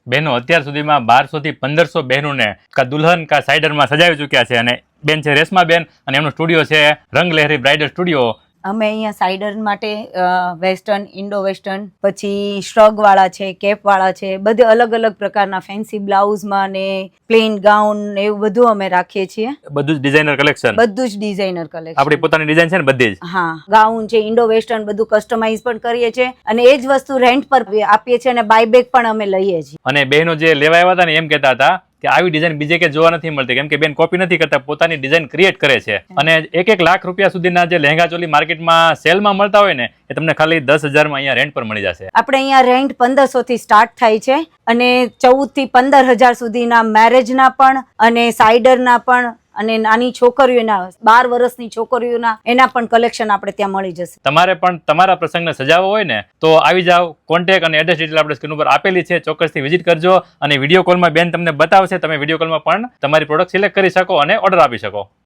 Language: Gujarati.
બહેનો અત્યાર સુધીમાં 1200 થી 1500 બહેનોને કા દુલ્હન કા સાઇડરમાં સજાવી ચૂક્યા છે. અને બેન છે રેશમા બેન અને એમનો સ્ટુડિયો છે રંગ લહેરી બ્રાઇડલ સ્ટુડિયો. અમે અહીંયા સાઇડર માટે વેસ્ટર્ન, ઇન્ડો વેસ્ટર્ન, પછી શ્રગ વાળા છે, કેપ વાળા છે, બધે અલગ અલગ પ્રકારના ફેન્સી બ્લાઉઝમાં ને પ્લેન ગાઉન એવું બધું અમે રાખીએ છીએ. બધું જ ડિઝાઇનર કલેક્શન, બધું જ ડિઝાઇનર કલેક્શન, આપણી પોતાની ડિઝાઇન છે ને બધી જ. હા, ગાઉન છે, ઇન્ડો વેસ્ટર્ન બધું કસ્ટમાઇઝ પણ કરીએ છીએ અને એ જ વસ્તુ રેન્ટ પર આપીએ છીએ અને બાય બેક પણ અમે લઈએ છીએ. અને બહેનો જે લેવા આવ્યા હતા ને એમ કહેતા હતા કે આવી ડિઝાઇન બીજે કે જોવા નથી મળતી, કેમ કે બેન કોપી નથી કરતા, પોતાની ડિઝાઇન ક્રિએટ કરે છે. અને 1 લાખ રૂપિયા સુધીના જે લહેંગા ચોલી માર્કેટમાં સેલમાં મળતા હોય ને એ તમને ખાલી 10,000માં અહીંયા રેન્ટ પર મળી જશે. આપણે અહીંયા રેન્ટ 1500 થી સ્ટાર્ટ થાય છે અને 14 થી 15,000 સુધીના મેરેજના પણ અને સાઇડરના પણ અને નાની છોકરીઓના 12 વર્ષની છોકરીઓના એના પણ કલેક્શન આપણે ત્યાં મળી જશે. તમારે પણ તમારા પ્રસંગને સજાવવો હોય ને તો આવી જાઓ. કોન્ટેક્ટ અને એડ્રેસ ડિટેલ આપણે સ્ક્રીન ઉપર આપેલી છે, ચોક્કસથી વિઝિટ કરજો. અને વિડીયો કોલમાં બેન તમને બતાવશે, તમે વિડીયો કોલમાં પણ તમારી પ્રોડક્ટ સિલેક્ટ કરી શકો અને ઓર્ડર આપી શકો.